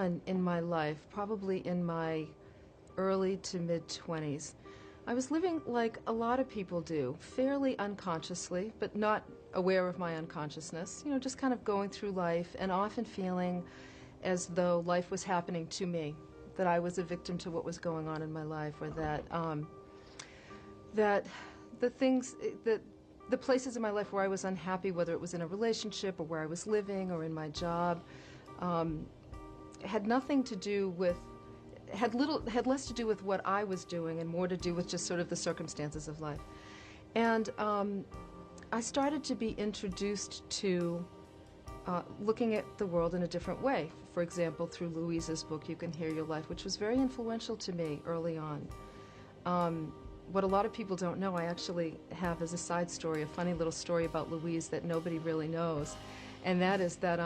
on in my life, probably in my early to mid-20s, I was living like a lot of people do, fairly unconsciously, but not aware of my unconsciousness, just kind of going through life and often feeling as though life was happening to me, that I was a victim to what was going on in my life, or that that the places in my life where I was unhappy, whether it was in a relationship or where I was living or in my job, had nothing to do with, had less to do with what I was doing and more to do with just sort of the circumstances of life. And I started to be introduced to looking at the world in a different way. For example, through Louise's book, You Can Heal Your Life, which was very influential to me early on. What a lot of people don't know, I actually have as a side story, a funny little story about Louise that nobody really knows. And that is that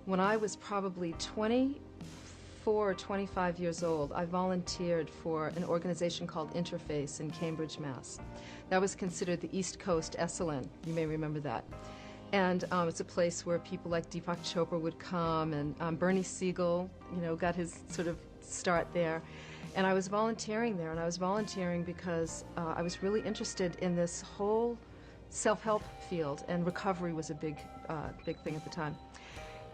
when I was probably 24 or 25 years old, I volunteered for an organization called Interface in Cambridge, Mass. That was considered the East Coast Esalen. You may remember that. And it's a place where people like Deepak Chopra would come, and Bernie Siegel, got his sort of start there. And I was volunteering there, and I was volunteering because I was really interested in this whole self-help field, and recovery was a big thing at the time.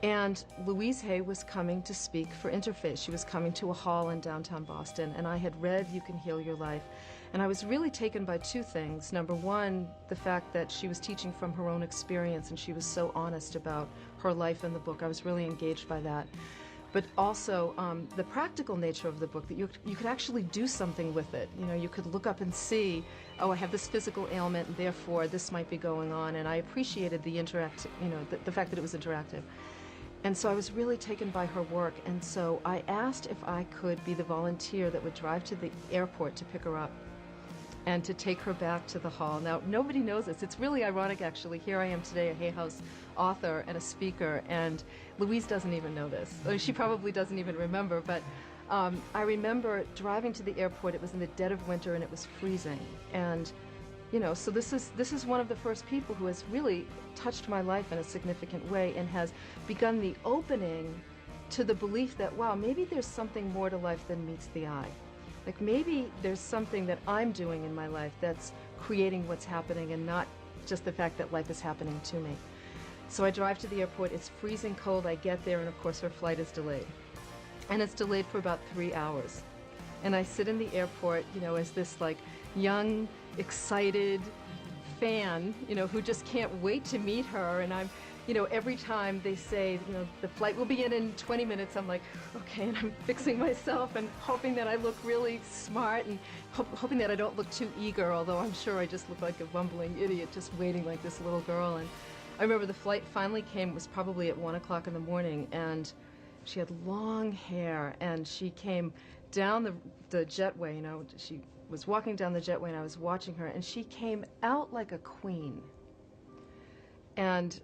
And Louise Hay was coming to speak for Interface. She was coming to a hall in downtown Boston, and I had read You Can Heal Your Life. And I was really taken by two things. Number one, the fact that she was teaching from her own experience, and she was so honest about her life in the book. I was really engaged by that. But also the practical nature of the book, that you could actually do something with it. You could look up and see, oh, I have this physical ailment, and therefore this might be going on. And I appreciated the the fact that it was interactive. And so I was really taken by her work, and so I asked if I could be the volunteer that would drive to the airport to pick her up and to take her back to the hall. Now, nobody knows this. It's really ironic, actually. Here I am today, a Hay House author and a speaker, and Louise doesn't even know this. She probably doesn't even remember, but I remember driving to the airport. It was in the dead of winter, and it was freezing. And so this is one of the first people who has really touched my life in a significant way and has begun the opening to the belief that, wow, maybe there's something more to life than meets the eye. Like maybe there's something that I'm doing in my life that's creating what's happening, and not just the fact that life is happening to me. So I drive to the airport. It's freezing cold. I get there, and of course her flight is delayed. And it's delayed for about 3 hours. And I sit in the airport, as this like young, excited fan, who just can't wait to meet her. And I'm, every time they say, the flight will be in 20 minutes, I'm like, okay, and I'm fixing myself and hoping that I look really smart, and hoping that I don't look too eager, although I'm sure I just look like a bumbling idiot just waiting like this little girl. And I remember the flight finally came. It was probably at 1 o'clock in the morning, and she had long hair, and she came down the jetway, she was walking down the jetway, and I was watching her, and she came out like a queen. And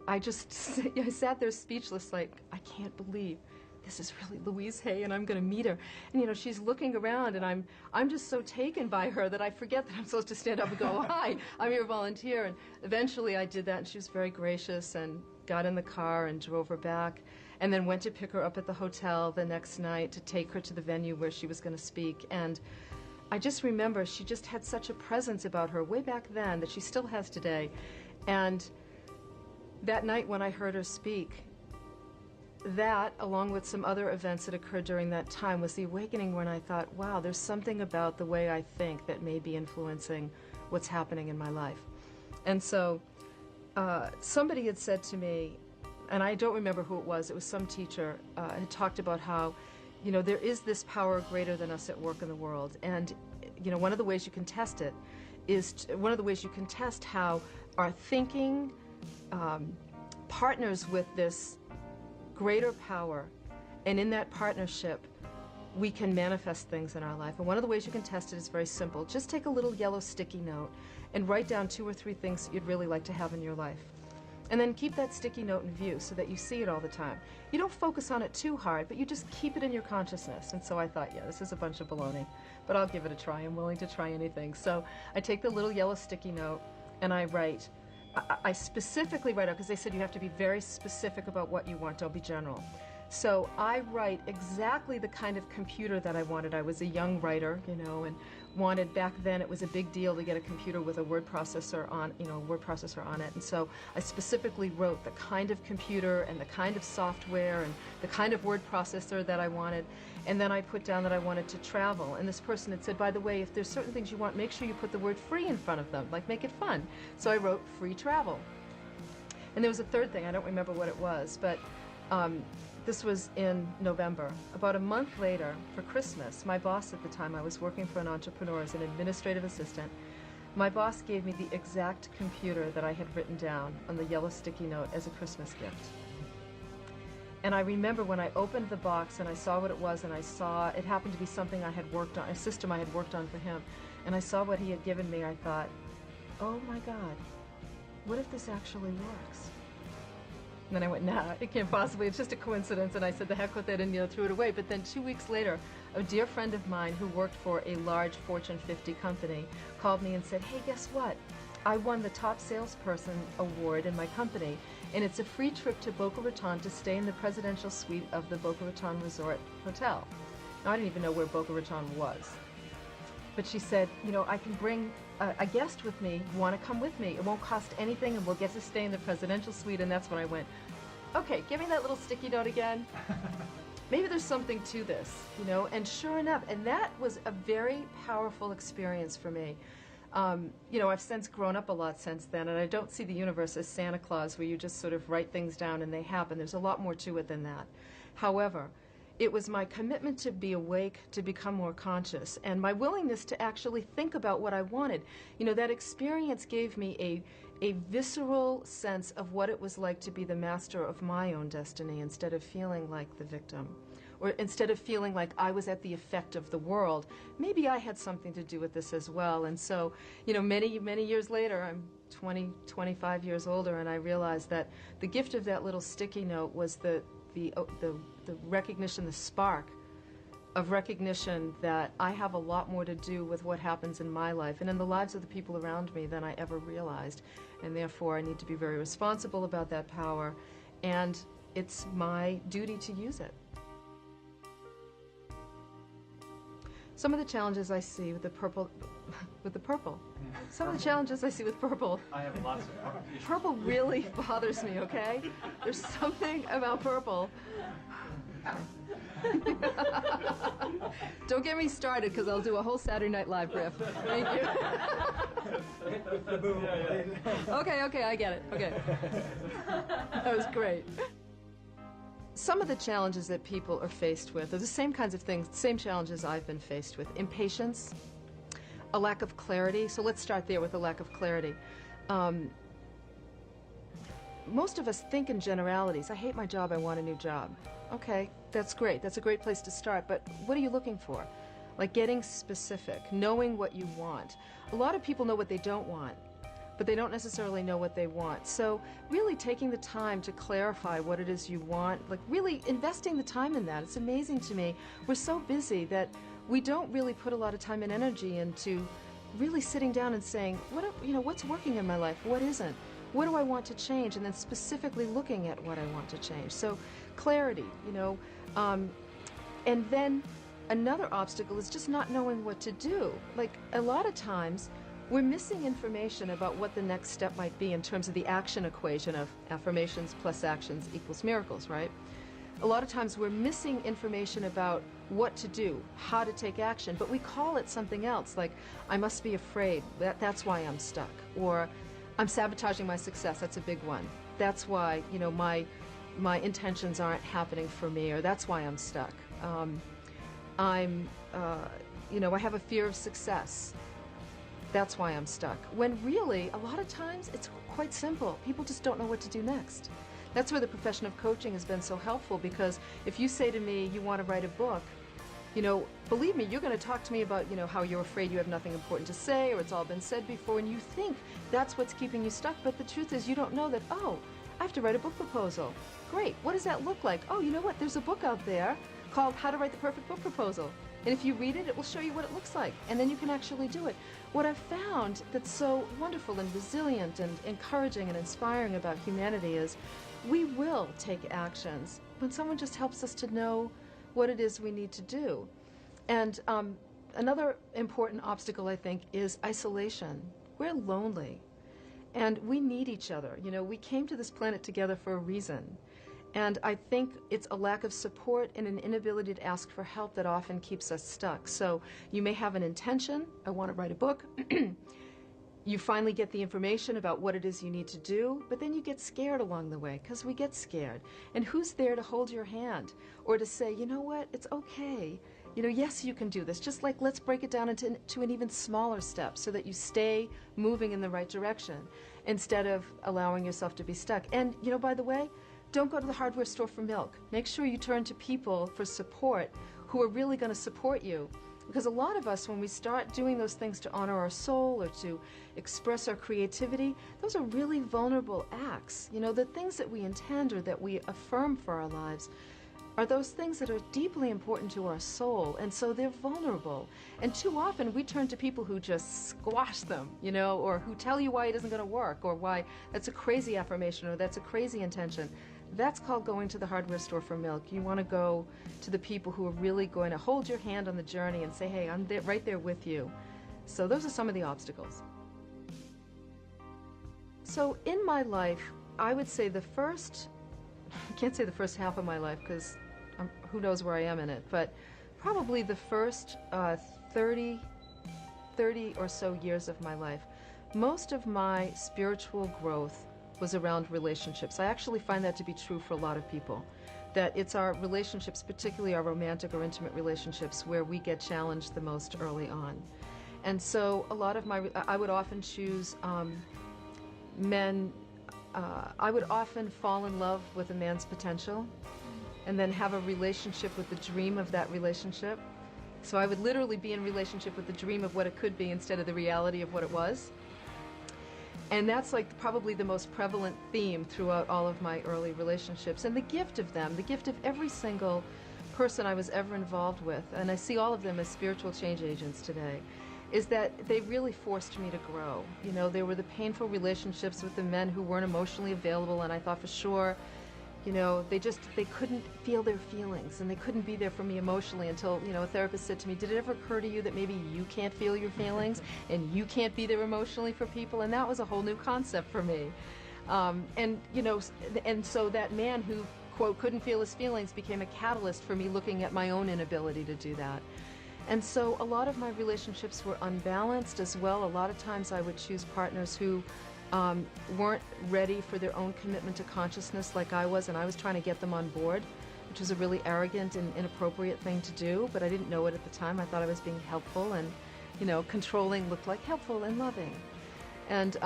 I sat there speechless, like, I can't believe this is really Louise Hay, and I'm going to meet her. And she's looking around, and I'm just so taken by her that I forget that I'm supposed to stand up and go, hi, I'm your volunteer. And eventually I did that, and she was very gracious and got in the car and drove her back, and then went to pick her up at the hotel the next night to take her to the venue where she was going to speak. And I just remember she just had such a presence about her way back then that she still has today. And that night when I heard her speak, that, along with some other events that occurred during that time, was the awakening when I thought, wow, there's something about the way I think that may be influencing what's happening in my life. And so somebody had said to me, and I don't remember who it was some teacher, had talked about how, there is this power greater than us at work in the world. And, one of the ways you can test it is, one of the ways you can test how our thinking partners with this greater power, and in that partnership, we can manifest things in our life. And one of the ways you can test it is very simple. Just take a little yellow sticky note and write down 2 or 3 things that you'd really like to have in your life. And then keep that sticky note in view so that you see it all the time. You don't focus on it too hard, but you just keep it in your consciousness. And so I thought, yeah, this is a bunch of baloney, but I'll give it a try. I'm willing to try anything. So I take the little yellow sticky note and I write. I specifically write out, because they said you have to be very specific about what you want, don't be general. So I write exactly the kind of computer that I wanted. I was a young writer, you know, and wanted, back then it was a big deal to get a computer with a word processor on, you know, a word processor on it. And so I specifically wrote the kind of computer and the kind of software and the kind of word processor that I wanted. And then I put down that I wanted to travel. And this person had said, by the way, if there's certain things you want, make sure you put the word free in front of them, like make it fun. So I wrote free travel. And there was a third thing, I don't remember what it was, but this was in November. About a month later, for Christmas, my boss at the time, I was working for an entrepreneur as an administrative assistant, my boss gave me the exact computer that I had written down on the yellow sticky note as a Christmas gift. And I remember when I opened the box and I saw what it was, and I saw, it happened to be something I had worked on, a system I had worked on for him, and I saw what he had given me, I thought, oh my God, what if this actually works? And then I went, nah, it can't possibly, it's just a coincidence. And I said, the heck with it, and, you know, threw it away. But then 2 weeks later, a dear friend of mine who worked for a large Fortune 50 company called me and said, hey, guess what? I won the top salesperson award in my company, and it's a free trip to Boca Raton to stay in the presidential suite of the Boca Raton Resort Hotel. Now, I didn't even know where Boca Raton was. But she said, you know, I can bring a guest with me. You want to come with me? It won't cost anything, and we'll get to stay in the presidential suite. And that's when I went, okay, give me that little sticky note again. Maybe there's something to this, you know. And sure enough, and that was a very powerful experience for me. You know, I've since grown up a lot since then, and I don't see the universe as Santa Claus, where you just sort of write things down and they happen. There's a lot more to it than that. However, it was my commitment to be awake, to become more conscious, and my willingness to actually think about what I wanted. You know, that experience gave me a visceral sense of what it was like to be the master of my own destiny instead of feeling like the victim. Or instead of feeling like I was at the effect of the world, maybe I had something to do with this as well. And so, you know, many, many years later, I'm 20, 25 years older, and I realized that the gift of that little sticky note was the recognition, the spark of recognition that I have a lot more to do with what happens in my life and in the lives of the people around me than I ever realized. And therefore, I need to be very responsible about that power, and it's my duty to use it. Some of the challenges I see with the purple, some of the challenges I see with purple. I have lots of purple. Purple really bothers me, okay? There's something about purple. Don't get me started, because I'll do a whole Saturday Night Live riff. Thank you. Okay, I get it. Okay. That was great. Some of the challenges that people are faced with are the same kinds of things, same challenges I've been faced with. Impatience, a lack of clarity. So let's start there with a lack of clarity. Most of us think in generalities. I hate my job, I want a new job. Okay, that's great. That's a great place to start, but what are you looking for? Like getting specific, knowing what you want. A lot of people know what they don't want, but they don't necessarily know what they want. So really taking the time to clarify what it is you want, like really investing the time in that. It's amazing to me. We're so busy that we don't really put a lot of time and energy into really sitting down and saying, what's working in my life? What isn't? What do I want to change? And then specifically looking at what I want to change. So clarity, and then another obstacle is just not knowing what to do. Like a lot of times, we're missing information about what the next step might be in terms of the action equation of affirmations plus actions equals miracles, right? A lot of times we're missing information about what to do, how to take action, but we call it something else, like I must be afraid, that's why I'm stuck, or I'm sabotaging my success, that's a big one. That's why, my intentions aren't happening for me, or that's why I'm stuck. I have a fear of success. That's why I'm stuck. When really, a lot of times, it's quite simple. People just don't know what to do next. That's where the profession of coaching has been so helpful, because if you say to me, you want to write a book, believe me, you're going to talk to me about, how you're afraid you have nothing important to say, or it's all been said before, and you think that's what's keeping you stuck, but the truth is you don't know that, oh, I have to write a book proposal. Great, what does that look like? Oh, you know what, there's a book out there called How to Write the Perfect Book Proposal. And if you read it, it will show you what it looks like, and then you can actually do it. What I've found that's so wonderful and resilient and encouraging and inspiring about humanity is we will take actions when someone just helps us to know what it is we need to do. And another important obstacle, I think, is isolation. We're lonely, and we need each other. You know, we came to this planet together for a reason. And I think it's a lack of support and an inability to ask for help that often keeps us stuck. So you may have an intention, I want to write a book. You finally get the information about what it is you need to do, but then you get scared along the way, because we get scared. And who's there to hold your hand or to say, you know what, it's okay. You know, yes, you can do this. Just like, let's break it down into an even smaller step so that you stay moving in the right direction instead of allowing yourself to be stuck. And, you know, by the way, don't go to the hardware store for milk. Make sure you turn to people for support who are really going to support you. Because a lot of us, when we start doing those things to honor our soul or to express our creativity, those are really vulnerable acts. You know, the things that we intend or that we affirm for our lives are those things that are deeply important to our soul, and so they're vulnerable. And too often we turn to people who just squash them, you know, or who tell you why it isn't going to work, or why that's a crazy affirmation, or that's a crazy intention. That's called going to the hardware store for milk. You want to go to the people who are really going to hold your hand on the journey and say, hey, I'm there, right there with you. So those are some of the obstacles. So in my life, I would say I can't say the first half of my life because who knows where I am in it, but probably the first 30 or so years of my life, most of my spiritual growth was around relationships. I actually find that to be true for a lot of people, that it's our relationships, particularly our romantic or intimate relationships, where we get challenged the most early on. And so a lot of I would often choose men. I would often fall in love with a man's potential and then have a relationship with the dream of that relationship. So I would literally be in relationship with the dream of what it could be instead of the reality of what it was. And that's like probably the most prevalent theme throughout all of my early relationships. And the gift of them, the gift of every single person I was ever involved with, and I see all of them as spiritual change agents today, is that they really forced me to grow. You know, there were the painful relationships with the men who weren't emotionally available, and I thought for sure, you know, they couldn't feel their feelings, and they couldn't be there for me emotionally until, you know, a therapist said to me, did it ever occur to you that maybe you can't feel your feelings and you can't be there emotionally for people? And that was a whole new concept for me. And, you know, and so that man who, quote, couldn't feel his feelings became a catalyst for me looking at my own inability to do that. And so a lot of my relationships were unbalanced as well. A lot of times I would choose partners who weren't ready for their own commitment to consciousness like I was, and I was trying to get them on board, which was a really arrogant and inappropriate thing to do, but I didn't know it at the time. I thought I was being helpful, and, you know, controlling looked like helpful and loving. And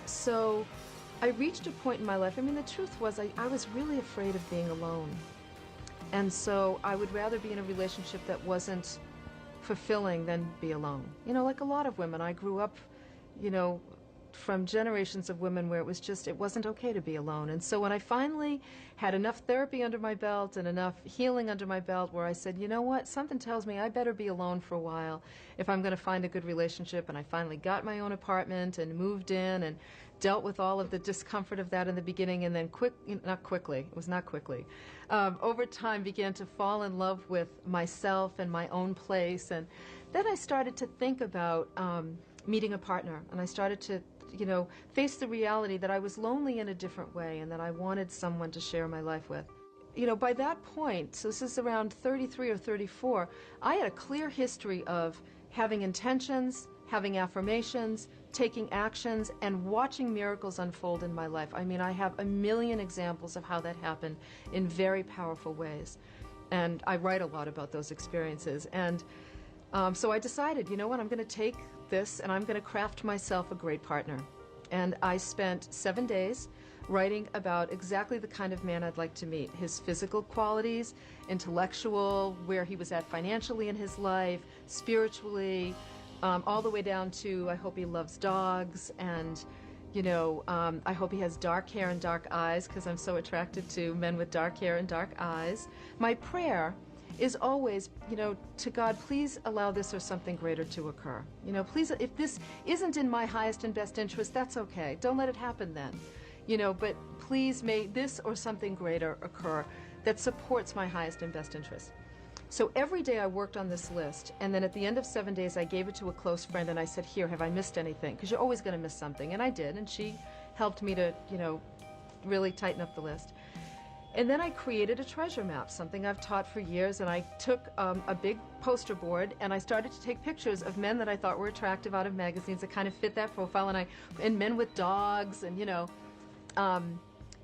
so I reached a point in my life, I mean, the truth was I was really afraid of being alone. And so I would rather be in a relationship that wasn't fulfilling than be alone. You know, like a lot of women, I grew up, you know, from generations of women where it wasn't okay to be alone. And so when I finally had enough therapy under my belt and enough healing under my belt where I said, you know what, something tells me I better be alone for a while if I'm going to find a good relationship, and I finally got my own apartment and moved in and dealt with all of the discomfort of that in the beginning, and then over time began to fall in love with myself and my own place. And then I started to think about meeting a partner, and I started to, you know, face the reality that I was lonely in a different way and that I wanted someone to share my life with. You know, by that point, so this is around 33 or 34, I had a clear history of having intentions, having affirmations, taking actions, and watching miracles unfold in my life. I mean, I have a million examples of how that happened in very powerful ways. And I write a lot about those experiences. And so I decided, you know what, I'm going to take this and I'm going to craft myself a great partner. And I spent 7 days writing about exactly the kind of man I'd like to meet. His physical qualities, intellectual, where he was at financially in his life, spiritually, all the way down to I hope he loves dogs, and, you know, I hope he has dark hair and dark eyes, because I'm so attracted to men with dark hair and dark eyes. My prayer is always, you know, to God, please allow this or something greater to occur. You know, please, if this isn't in my highest and best interest, that's okay. Don't let it happen then. but please may this or something greater occur that supports my highest and best interests. So every day I worked on this list, and then at the end of 7 days I gave it to a close friend and I said, here, have I missed anything? Because you're always going to miss something. And I did, and she helped me to, really tighten up the list. And then I created a treasure map, something I've taught for years, and I took a big poster board and I started to take pictures of men that I thought were attractive out of magazines that kind of fit that profile, and men with dogs, and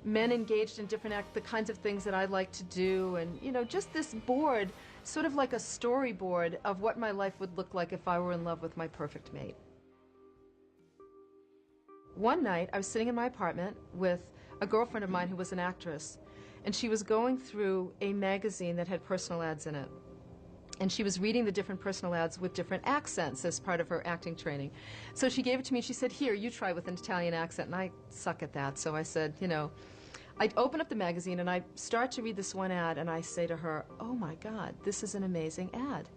men engaged in the kinds of things that I like to do, and just this board, sort of like a storyboard of what my life would look like if I were in love with my perfect mate. One night I was sitting in my apartment with a girlfriend of mine who was an actress, and she was going through a magazine that had personal ads in it. And she was reading the different personal ads with different accents as part of her acting training. So she gave it to me and she said, here, you try with an Italian accent. And I suck at that. So I said, I'd open up the magazine and I start to read this one ad and I say to her, oh my God, this is an amazing ad.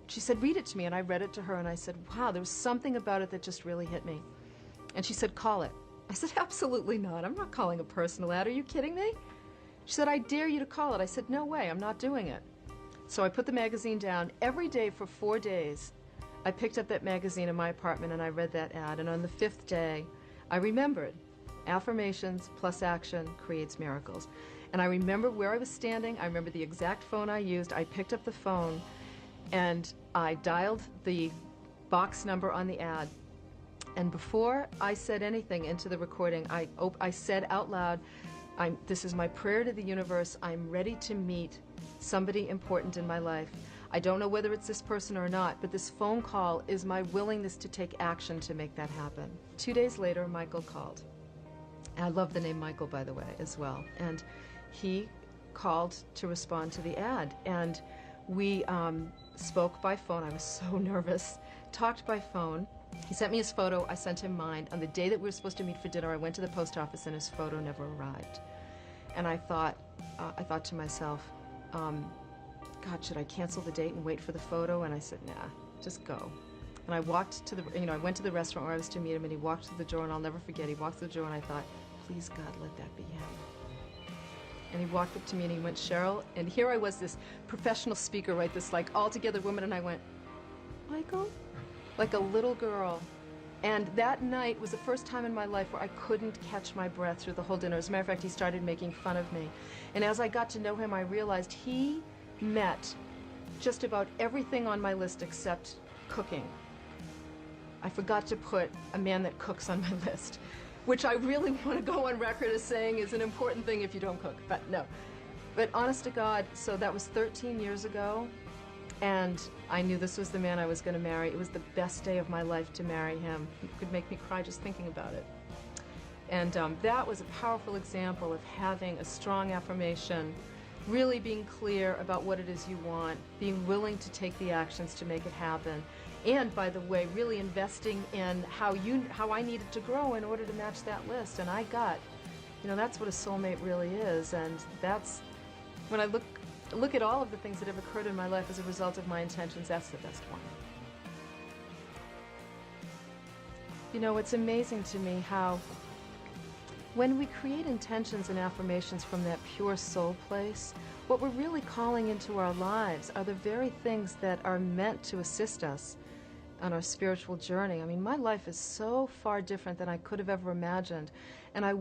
She said, read it to me. And I read it to her and I said, wow, there was something about it that just really hit me. And she said, call it. I said, absolutely not. I'm not calling a personal ad. Are you kidding me? She said, I dare you to call it. I said, no way, I'm not doing it. So I put the magazine down. Every day for 4 days, I picked up that magazine in my apartment and I read that ad. And on the 5th day, I remembered affirmations plus action creates miracles. And I remember where I was standing. I remember the exact phone I used. I picked up the phone and I dialed the box number on the ad. And before I said anything into the recording, I said out loud, this is my prayer to the universe. I'm ready to meet somebody important in my life. I don't know whether it's this person or not, but this phone call is my willingness to take action to make that happen. 2 days later, Michael called. I love the name Michael, by the way, as well. And he called to respond to the ad. And we spoke by phone. I was so nervous. Talked by phone. He sent me his photo. I sent him mine. On the day that we were supposed to meet for dinner, I went to the post office and his photo never arrived. And I thought to myself, God, should I cancel the date and wait for the photo? And I said, nah, just go. And I walked to I went to the restaurant where I was to meet him, and he walked through the door, and I'll never forget, he walked through the door, and I thought, please, God, let that be him. And he walked up to me, and he went, Cheryl, and here I was, this professional speaker, right, this like all-together woman, and I went, Michael? Like a little girl. And that night was the first time in my life where I couldn't catch my breath through the whole dinner. As a matter of fact, he started making fun of me. And as I got to know him, I realized he met just about everything on my list except cooking. I forgot to put a man that cooks on my list, which I really want to go on record as saying is an important thing if you don't cook, but no. But honest to God, so that was 13 years ago. And I knew this was the man I was going to marry. It was the best day of my life to marry him. It could make me cry just thinking about it. And that was a powerful example of having a strong affirmation, really being clear about what it is you want, being willing to take the actions to make it happen. And, by the way, really investing in how I needed to grow in order to match that list. And I got, that's what a soulmate really is. And that's, when I look at all of the things that have occurred in my life as a result of my intentions, that's the best one. It's amazing to me how when we create intentions and affirmations from that pure soul place, what we're really calling into our lives are the very things that are meant to assist us on our spiritual journey. I mean, my life is so far different than I could have ever imagined, and I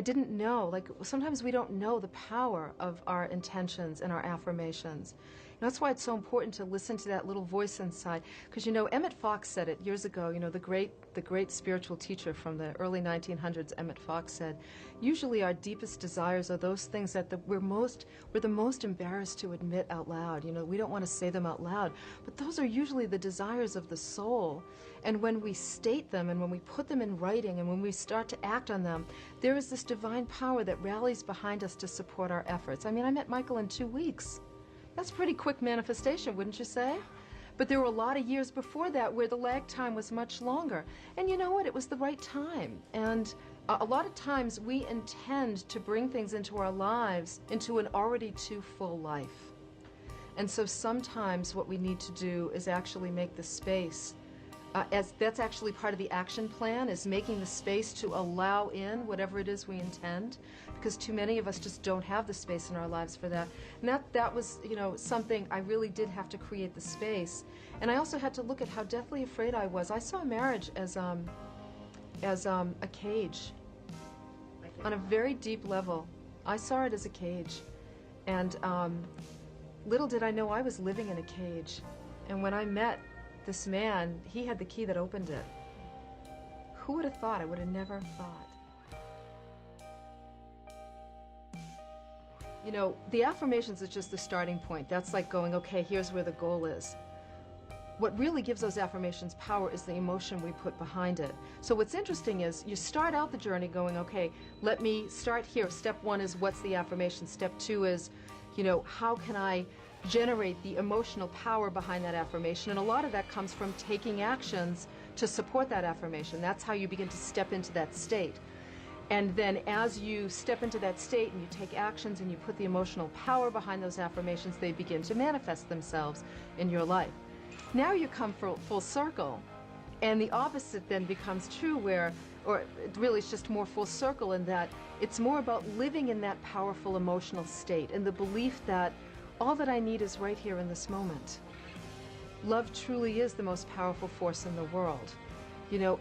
didn't know, like sometimes we don't know the power of our intentions and our affirmations. And that's why it's so important to listen to that little voice inside. Because Emmett Fox said it years ago, the great spiritual teacher from the early 1900s, Emmett Fox said, usually our deepest desires are those things that we're the most embarrassed to admit out loud. We don't want to say them out loud, but those are usually the desires of the soul. And when we state them and when we put them in writing and when we start to act on them, there is this divine power that rallies behind us to support our efforts. I mean, I met Michael in 2 weeks. That's pretty quick manifestation, wouldn't you say? But there were a lot of years before that where the lag time was much longer. And you know what? It was the right time. And a lot of times we intend to bring things into our lives into an already too full life. And so sometimes what we need to do is actually make the space as that's actually part of the action plan, is making the space to allow in whatever it is we intend, because too many of us just don't have the space in our lives for that. And that was, something I really did have to create the space. And I also had to look at how deathly afraid I was. I saw marriage as a cage on a very deep level. I saw it as a cage. And little did I know I was living in a cage. And when I met this man, he had the key that opened it. Who would have thought? I would have never thought. The affirmations is just the starting point. That's like going, okay, here's where the goal is. What really gives those affirmations power is the emotion we put behind it. So what's interesting is you start out the journey going, okay, let me start here. Step 1 is what's the affirmation. Step 2 is, how can I generate the emotional power behind that affirmation? And a lot of that comes from taking actions to support that affirmation. That's how you begin to step into that state. And then as you step into that state and you take actions and you put the emotional power behind those affirmations, they begin to manifest themselves in your life. Now you come full circle, and the opposite then becomes true or really it's just more full circle in that it's more about living in that powerful emotional state and the belief that all that I need is right here in this moment. Love truly is the most powerful force in the world.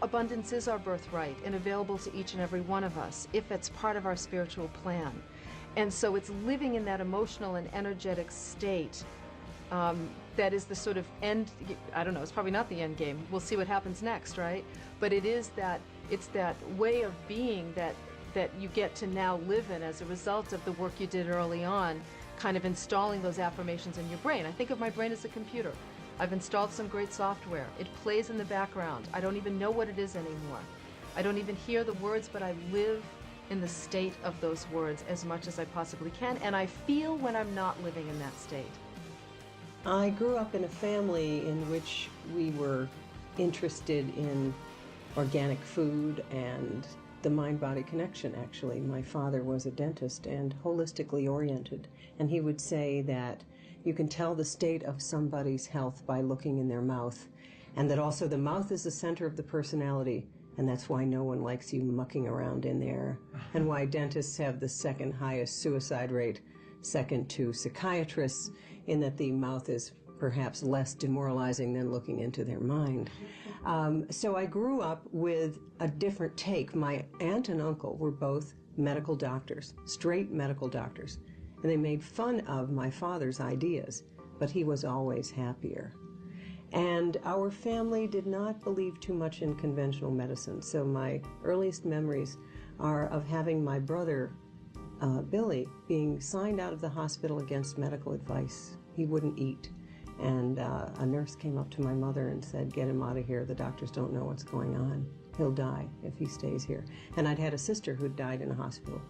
Abundance is our birthright and available to each and every one of us if it's part of our spiritual plan. And so it's living in that emotional and energetic state that is the sort of end. I don't know, it's probably not the end game. We'll see what happens next, right? But it's that way of being that you get to now live in as a result of the work you did early on, kind of installing those affirmations in your brain. I think of my brain as a computer. I've installed some great software. It plays in the background. I don't even know what it is anymore. I don't even hear the words, but I live in the state of those words as much as I possibly can, and I feel when I'm not living in that state. I grew up in a family in which we were interested in organic food and the mind-body connection, actually. My father was a dentist and holistically oriented, and he would say that you can tell the state of somebody's health by looking in their mouth, and that also the mouth is the center of the personality, and that's why no one likes you mucking around in there, and why dentists have the second highest suicide rate, second to psychiatrists, in that the mouth is perhaps less demoralizing than looking into their mind. So I grew up with a different take. My aunt and uncle were both medical doctors, straight medical doctors, and they made fun of my father's ideas, but he was always happier. And our family did not believe too much in conventional medicine, so my earliest memories are of having my brother, Billy, being signed out of the hospital against medical advice. He wouldn't eat. And a nurse came up to my mother and said, "Get him out of here. The doctors don't know what's going on. He'll die if he stays here." And I'd had a sister who died in a hospital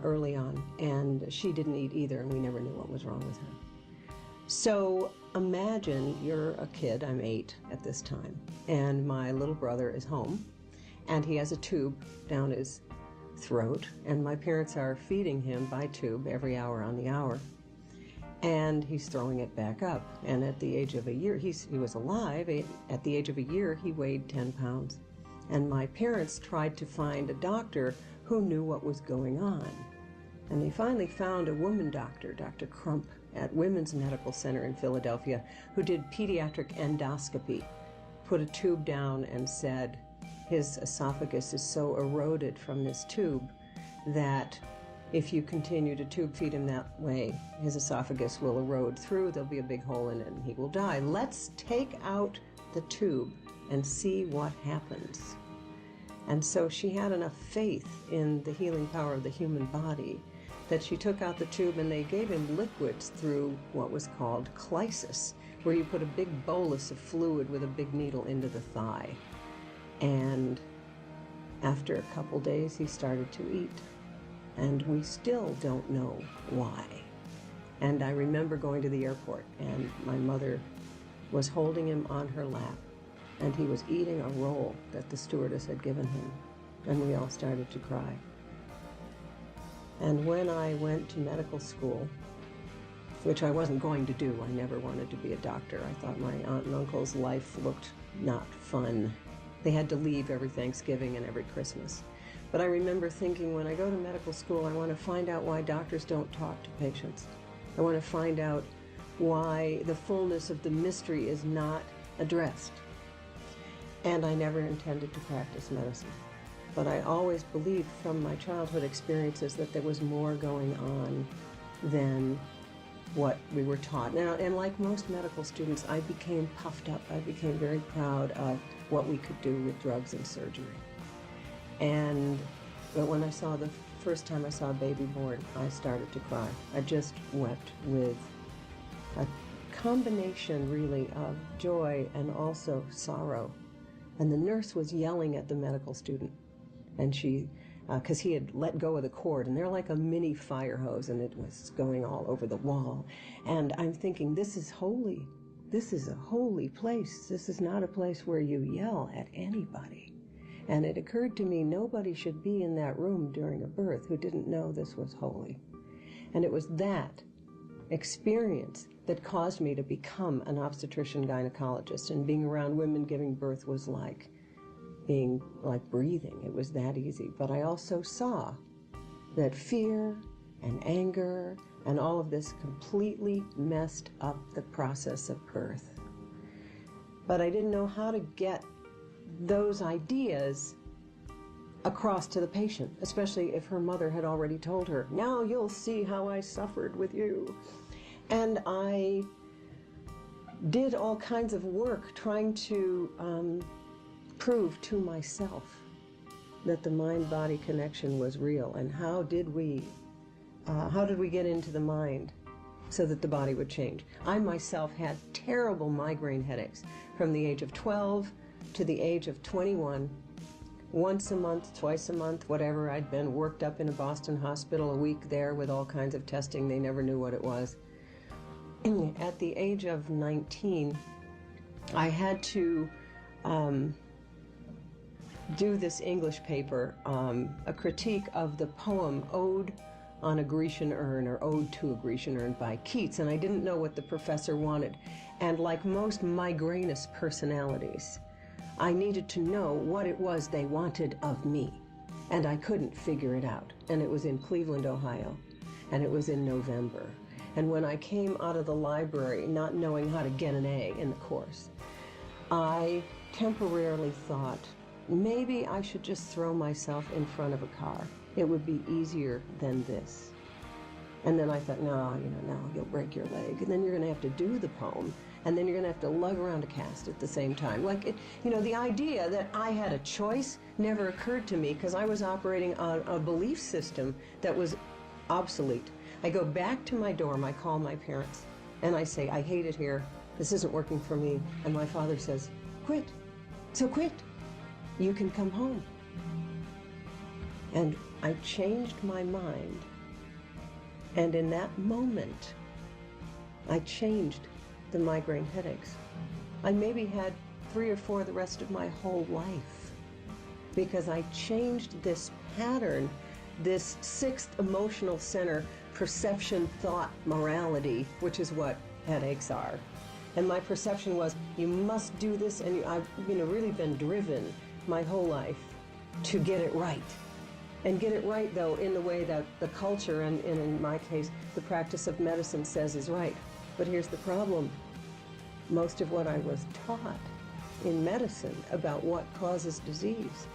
early on, and she didn't eat either, and we never knew what was wrong with her. So imagine you're a kid, I'm 8 at this time, and my little brother is home, and he has a tube down his throat, and my parents are feeding him by tube every hour on the hour. And he's throwing it back up. And at the age of a year, he was alive. At the age of a year, he weighed 10 pounds. And my parents tried to find a doctor who knew what was going on. And they finally found a woman doctor, Dr. Crump, at Women's Medical Center in Philadelphia, who did pediatric endoscopy, put a tube down and said his esophagus is so eroded from this tube that if you continue to tube feed him that way, his esophagus will erode through, there'll be a big hole in it, and he will die. Let's take out the tube and see what happens. And so she had enough faith in the healing power of the human body that she took out the tube, and they gave him liquids through what was called chlysis, where you put a big bolus of fluid with a big needle into the thigh. And after a couple days, he started to eat. And we still don't know why. And I remember going to the airport, and my mother was holding him on her lap, and he was eating a roll that the stewardess had given him, and we all started to cry. And when I went to medical school, which I wasn't going to do, I never wanted to be a doctor. I thought my aunt and uncle's life looked not fun. They had to leave every Thanksgiving and every Christmas. But I remember thinking, when I go to medical school, I want to find out why doctors don't talk to patients. I want to find out why the fullness of the mystery is not addressed. And I never intended to practice medicine. But I always believed from my childhood experiences that there was more going on than what we were taught. Now, and like most medical students, I became puffed up. I became very proud of what we could do with drugs and surgery. But when I saw the first time I saw a baby born, I started to cry. I just wept with a combination, really, of joy and also sorrow. And the nurse was yelling at the medical student, and she, because he had let go of the cord, and they're like a mini fire hose, and it was going all over the wall. And I'm thinking, this is holy. This is a holy place. This is not a place where you yell at anybody. And it occurred to me, nobody should be in that room during a birth who didn't know this was holy. And it was that experience that caused me to become an obstetrician gynecologist. And being around women giving birth was like being like breathing. It was that easy. But I also saw that fear and anger and all of this completely messed up the process of birth. But I didn't know how to get those ideas across to the patient, especially if her mother had already told her, now you'll see how I suffered with you. And I did all kinds of work trying to prove to myself that the mind-body connection was real. And how did we get into the mind so that the body would change? I myself had terrible migraine headaches from the age of 12 to the age of 21, once a month, twice a month, whatever. I'd been worked up in a Boston hospital, a week there with all kinds of testing. They never knew what it was. At the age of 19, I had to do this English paper, a critique of the poem Ode on a Grecian Urn, or Ode to a Grecian Urn by Keats, and I didn't know what the professor wanted. And like most migrainous personalities, I needed to know what it was they wanted of me, and I couldn't figure it out. And it was in Cleveland, Ohio, and it was in November. And when I came out of the library not knowing how to get an A in the course, I temporarily thought, maybe I should just throw myself in front of a car. It would be easier than this. And then I thought, no, you'll break your leg, and then you're going to have to do the poem, and then you're going to have to lug around a cast at the same time. The idea that I had a choice never occurred to me because I was operating on a belief system that was obsolete. I go back to my dorm, I call my parents, and I say, I hate it here, this isn't working for me. And my father says, quit. So quit. You can come home. And I changed my mind. And in that moment, I changed the migraine headaches. I maybe had 3 or 4 the rest of my whole life because I changed this pattern, this 6th emotional center, perception, thought, morality, which is what headaches are. And my perception was, you must do this, and I've really been driven my whole life to get it right. And get it right, though, in the way that the culture, and in my case, the practice of medicine says is right. But here's the problem. Most of what I was taught in medicine about what causes disease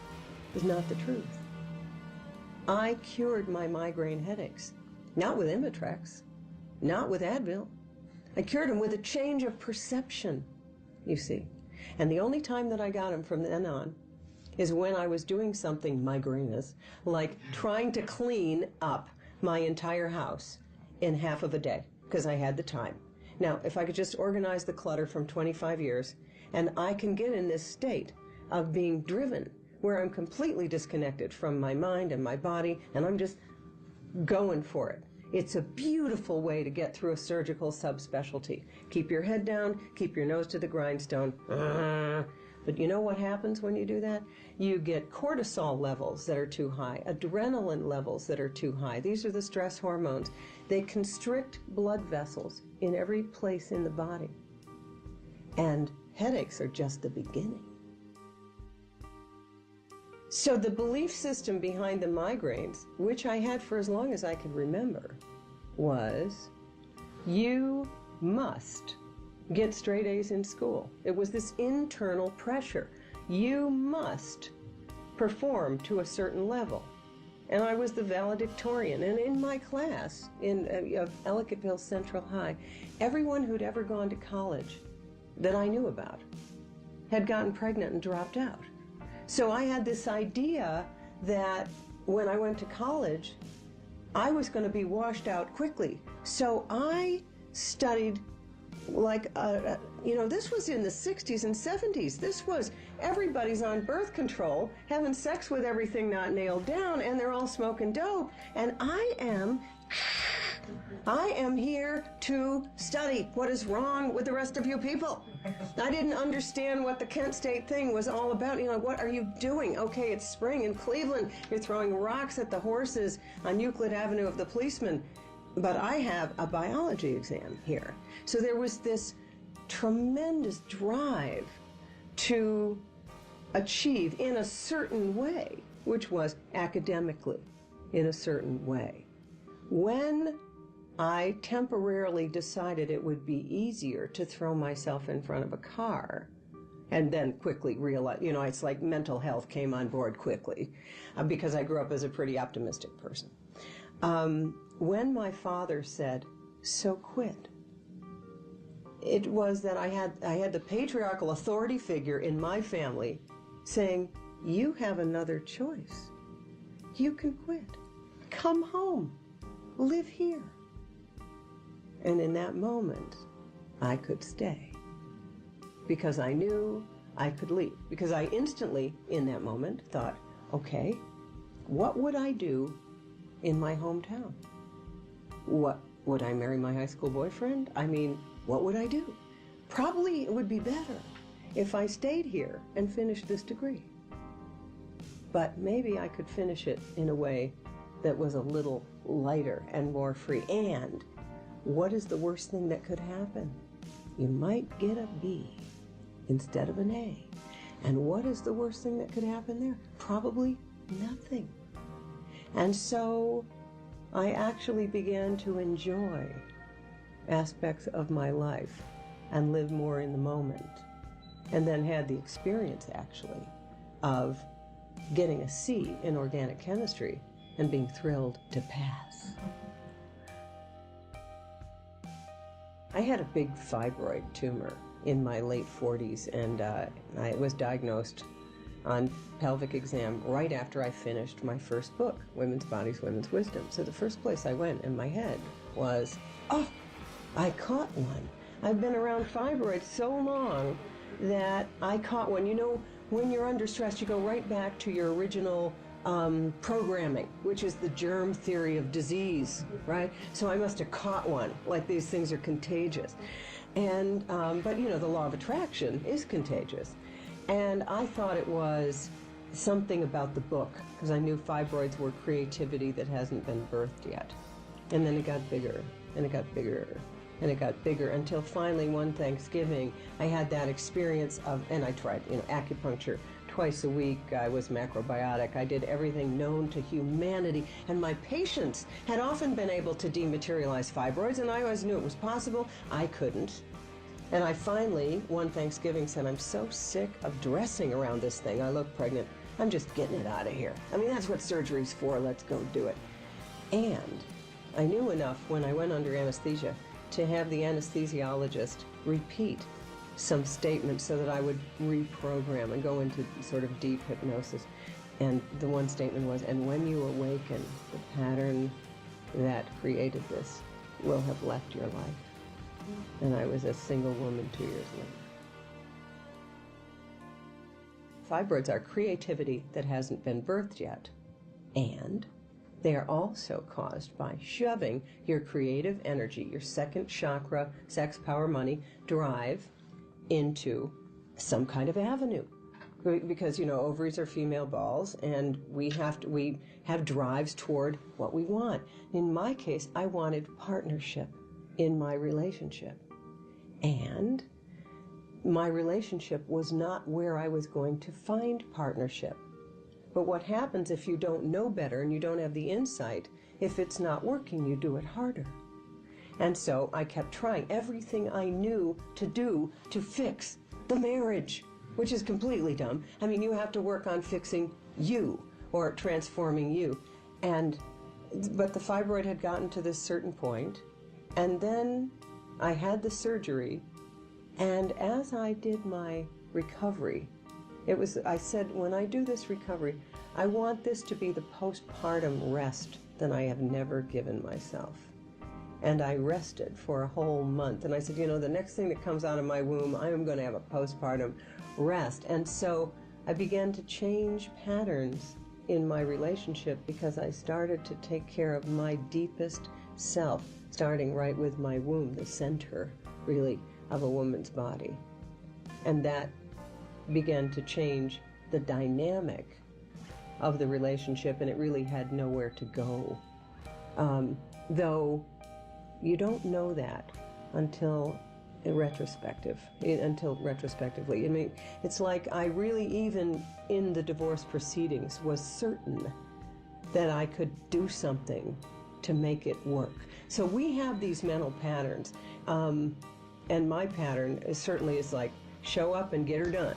is not the truth. I cured my migraine headaches, not with Imitrex, not with Advil. I cured them with a change of perception, you see. And the only time that I got them from then on is when I was doing something migrainous, like trying to clean up my entire house in half of a day, because I had the time. Now, if I could just organize the clutter from 25 years, and I can get in this state of being driven, where I'm completely disconnected from my mind and my body, and I'm just going for it. It's a beautiful way to get through a surgical subspecialty. Keep your head down, keep your nose to the grindstone. But you know what happens when you do that? You get cortisol levels that are too high, adrenaline levels that are too high. These are the stress hormones. They constrict blood vessels in every place in the body. And headaches are just the beginning. So the belief system behind the migraines, which I had for as long as I could remember, was you must get straight A's in school. It was this internal pressure. You must perform to a certain level. And I was the valedictorian. And in my class of Ellicottville Central High, everyone who'd ever gone to college that I knew about had gotten pregnant and dropped out. So I had this idea that when I went to college, I was going to be washed out quickly. So I studied like, this was in the 60s and 70s. This was, everybody's on birth control, having sex with everything not nailed down, and they're all smoking dope. And I am here to study what is wrong with the rest of you people. I didn't understand what the Kent State thing was all about. What are you doing? Okay, it's spring in Cleveland. You're throwing rocks at the horses on Euclid Avenue of the policemen. But I have a biology exam here. So there was this tremendous drive to achieve in a certain way, which was academically in a certain way. When I temporarily decided it would be easier to throw myself in front of a car and then quickly realize, it's like mental health came on board quickly because I grew up as a pretty optimistic person. When my father said, "So quit," it was that I had the patriarchal authority figure in my family saying, "You have another choice. You can quit. Come home. Live here." And in that moment, I could stay because I knew I could leave. Because I instantly, in that moment, thought, okay, what would I do in my hometown? What, would I marry my high school boyfriend? What would I do? Probably it would be better if I stayed here and finished this degree. But maybe I could finish it in a way that was a little lighter and more free. And what is the worst thing that could happen? You might get a B instead of an A. And what is the worst thing that could happen there? Probably nothing. And so I actually began to enjoy aspects of my life and live more in the moment. And then had the experience, actually, of getting a C in organic chemistry and being thrilled to pass. I had a big fibroid tumor in my late 40s, and I was diagnosed on pelvic exam right after I finished my first book, Women's Bodies, Women's Wisdom. So the first place I went in my head was, oh, I caught one. I've been around fibroids so long that I caught one. When you're under stress, you go right back to your original programming, which is the germ theory of disease, right? So I must have caught one, like these things are contagious. And, but the law of attraction is contagious. And I thought it was something about the book, because I knew fibroids were creativity that hasn't been birthed yet. And then it got bigger, and it got bigger, and it got bigger, until finally one Thanksgiving, I had that experience of, and I tried, acupuncture twice a week. I was macrobiotic. I did everything known to humanity. And my patients had often been able to dematerialize fibroids, and I always knew it was possible. I couldn't. And I finally, one Thanksgiving, said, I'm so sick of dressing around this thing. I look pregnant. I'm just getting it out of here. That's what surgery's for. Let's go do it. And I knew enough when I went under anesthesia to have the anesthesiologist repeat some statements so that I would reprogram and go into sort of deep hypnosis. And the one statement was, and when you awaken, the pattern that created this will have left your life. And I was a single woman 2 years later. Fibroids are creativity that hasn't been birthed yet. And they are also caused by shoving your creative energy, your second chakra, sex, power, money, drive into some kind of avenue. Because, ovaries are female balls, and we have drives toward what we want. In my case, I wanted partnership in my relationship. And my relationship was not where I was going to find partnership. But what happens if you don't know better and you don't have the insight, if it's not working, you do it harder. And so I kept trying everything I knew to do to fix the marriage, which is completely dumb. I mean, you have to work on fixing you or transforming you. But the fibroid had gotten to this certain point, and then I had the surgery, and as I did my recovery, I said, when I do this recovery, I want this to be the postpartum rest that I have never given myself. And I rested for a whole month. And I said, the next thing that comes out of my womb, I am going to have a postpartum rest. And so I began to change patterns in my relationship because I started to take care of my deepest self, starting right with my womb, the center, really, of a woman's body. And that began to change the dynamic of the relationship, and it really had nowhere to go. Though you don't know that until retrospectively. I mean, it's like I really, even in the divorce proceedings, was certain that I could do something to make it work. So we have these mental patterns, and my pattern certainly is like, show up and get her done.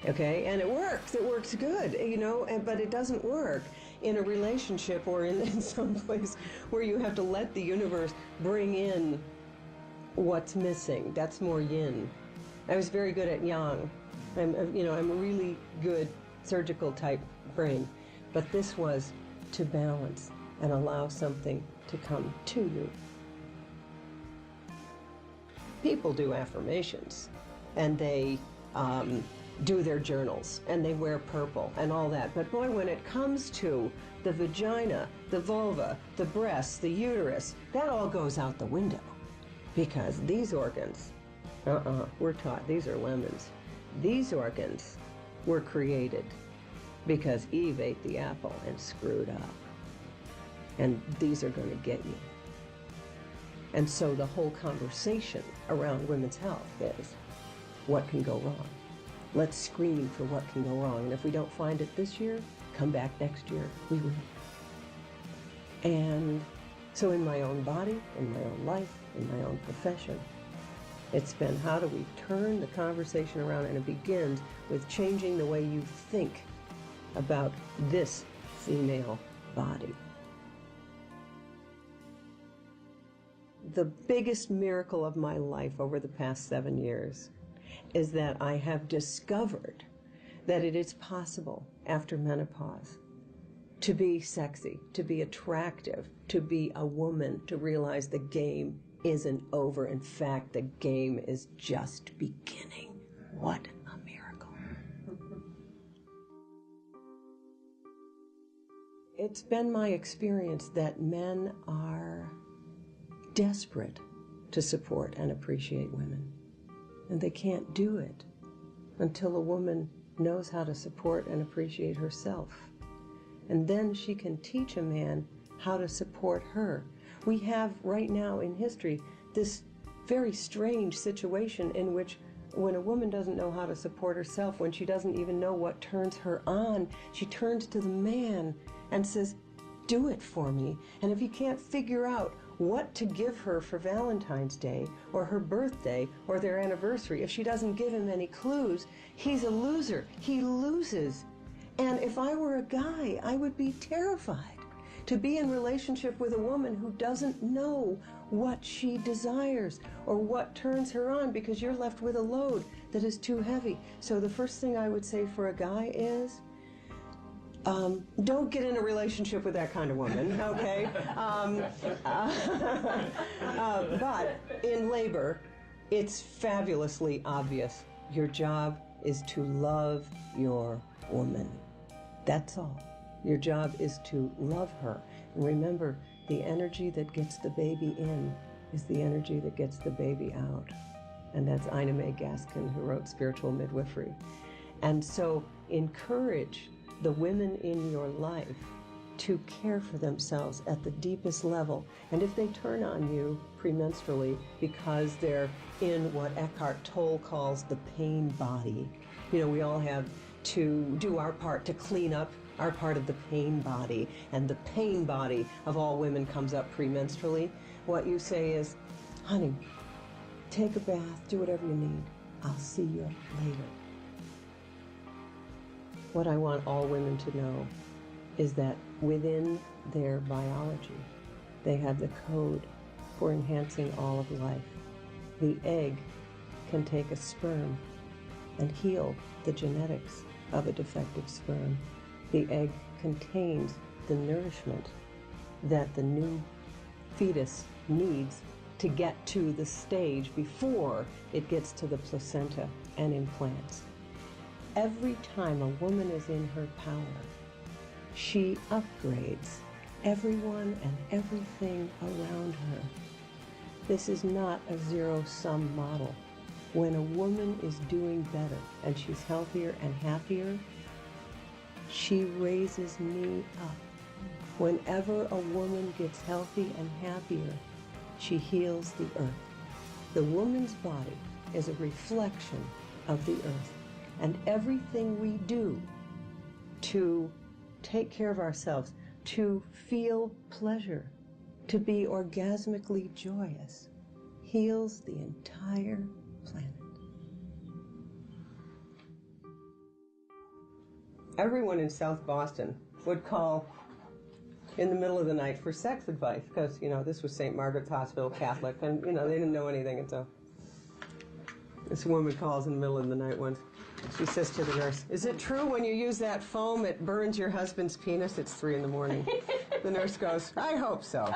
Okay, and it works good, but it doesn't work in a relationship or in some place where you have to let the universe bring in what's missing. That's more yin. I was very good at yang. I'm a really good surgical type brain, but this was to balance and allow something to come to you. People do affirmations, and they do their journals, and they wear purple and all that. But boy, when it comes to the vagina, the vulva, the breasts, the uterus, that all goes out the window. Because these organs, we're taught these are lemons. These organs were created because Eve ate the apple and screwed up. And these are going to get you. And so the whole conversation around women's health is, what can go wrong? Let's screen for what can go wrong. And if we don't find it this year, come back next year. We will. And so in my own body, in my own life, in my own profession, it's been, how do we turn the conversation around? And it begins with changing the way you think about this female body. The biggest miracle of my life over the past 7 years is that I have discovered that it is possible after menopause to be sexy, to be attractive, to be a woman, to realize the game isn't over. In fact, the game is just beginning. What a miracle. It's been my experience that men are desperate to support and appreciate women. And they can't do it until a woman knows how to support and appreciate herself. And then she can teach a man how to support her. We have right now in history this very strange situation in which when a woman doesn't know how to support herself, when she doesn't even know what turns her on, she turns to the man and says, do it for me. And if he can't figure out what to give her for Valentine's Day or her birthday or their anniversary, if she doesn't give him any clues, he's a loser. He loses. And if I were a guy, I would be terrified to be in relationship with a woman who doesn't know what she desires or what turns her on, because you're left with a load that is too heavy. So the first thing I would say for a guy is, don't get in a relationship with that kind of woman, okay? But in labor, it's fabulously obvious. Your job is to love your woman. That's all. Your job is to love her. And remember, the energy that gets the baby in is the energy that gets the baby out. And that's Ina May Gaskin, who wrote Spiritual Midwifery. And so encourage the women in your life to care for themselves at the deepest level. And if they turn on you premenstrually because they're in what Eckhart Tolle calls the pain body, you know, we all have to do our part to clean up our part of the pain body, and the pain body of all women comes up premenstrually. What you say is, honey, take a bath, do whatever you need. I'll see you later. What I want all women to know is that within their biology, they have the code for enhancing all of life. The egg can take a sperm and heal the genetics of a defective sperm. The egg contains the nourishment that the new fetus needs to get to the stage before it gets to the placenta and implants. Every time a woman is in her power, she upgrades everyone and everything around her. This is not a zero-sum model. When a woman is doing better and she's healthier and happier, she raises me up. Whenever a woman gets healthy and happier, she heals the earth. The woman's body is a reflection of the earth, and everything we do to take care of ourselves, to feel pleasure, to be orgasmically joyous, heals the entire planet. Everyone in South Boston would call in the middle of the night for sex advice because, you know, this was St. Margaret's Hospital, Catholic, and, you know, they didn't know anything. And so this woman calls in the middle of the night once. She says to the nurse, "Is it true when you use that foam it burns your husband's penis?" It's 3 a.m. The nurse goes, "I hope so."